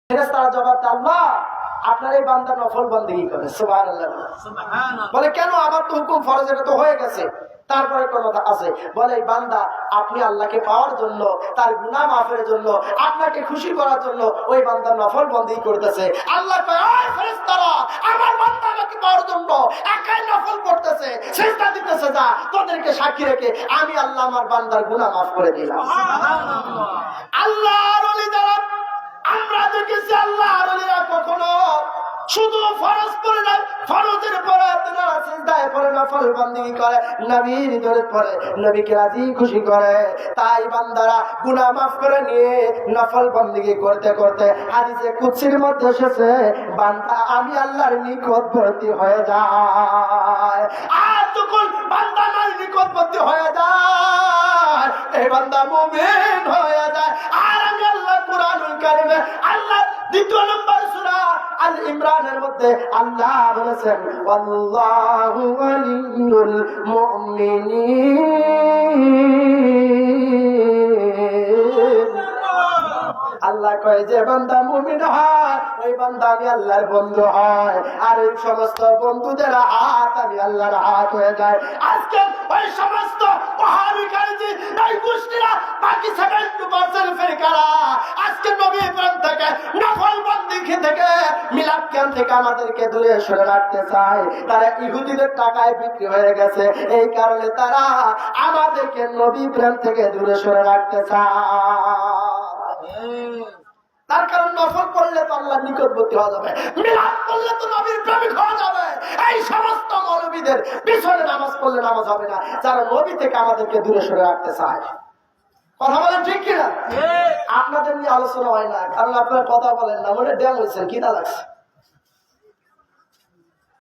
ফেরেশতারা জবাব দেয়, আল্লাহ আপনার এই বান্দা নফল বন্দেগী করে। সুবহানাল্লাহ। বলে কেন? আমার তো হুকুম ফরজ, এটা তো হয়ে গেছে। তারপরে কোন কথা আছে? বলে এই বান্দা আপনি আল্লাহকে পাওয়ার জন্য, তার গুনাহ মাফের জন্য, আপনাকে খুশি করার জন্য ওই বান্দা নফল বন্দেগী করতেছে। আল্লাহ কয়, ওই ফেরেশতারা আমার বান্দা আমাকে পাওয়ার জন্য একাই নফল করতেছে, সিজদা দিতেছে, যা তোদেরকে সাক্ষী রেখে আমি আল্লাহ আমার বান্দার গুনাহ মাফ করে দিলাম। সুবহানাল্লাহ। আল্লাহর ওলি যারা, আমরা দেখেছি আল্লাহর ওলিরা কখনো শুধু ফরজ করে না, ফরজের পরে তারা সিজদায় পড়ে নফল বন্দেগী করে, নবীর দরুদ পড়ে, নবীকে রাজি খুশি করে। তাই বান্দারা গুনাহ মাফ করে নিয়ে নফল বন্দেগী করতে করতে হাদিসে কুদসির মধ্যে এসেছে, বান্দা আমি আল্লাহর নিকটবর্তী হয়ে যায়। আর যখন বান্দা আমার নিকটবর্তী হয়ে যায়, এই বান্দা মুমিন হয়ে যায়। আর আমি আল্লাহ কুরআনুল কারীমে, আল্লাহ দ্বিতীয় নম্বর সূরা আল ইমরানের মধ্যে আল্লাহ বলেছেন, আল্লাহু ওয়ালিয়ুল মুমিনিন। আল্লাহ কয় যে বান্দা মুমিন হয় ওই বান্দা আমি আল্লাহর বন্ধু হয়, আর এই সমস্ত বন্ধুদের হাত আমি আল্লাহর হাত হয়ে যায়। আজকে ওই সমস্ত ওয়াহাবি খারিজি এই গোষ্ঠীরা, বাকি 70% ফিরকারা আজকে নবী প্রেম থেকে, নফল বন্দেগী থেকে, মিলাদ ক্যাম্প থেকে আমাদেরকে দূরে সরে রাখতে চায়। তারা ইহুদিদের টাকায় বিক্রি হয়ে গেছে, এই কারণে তারা আমাদেরকে নবী প্রেম থেকে দূরে সরে রাখতে চায়। তার কারণ নফল করলে তো আল্লাহর নিকটবর্তী হওয়া যাবে, মিলাদ করলে তো নবীর প্রেমিক হওয়া যাবে। এই সমস্ত মৌলবীদের পিছনে নামাজ পড়লে নামাজ হবে না, যারা নবী থেকে আমাদেরকে দূরে সরে রাখতে চায়। কথা বলেন ঠিক কিনা? আপনাদের নিয়ে আলোচনা হয় না, কারণ আপনারা কথা বলেন না, মনে ড্যাম হয়েছেন, কিনা লাগছে।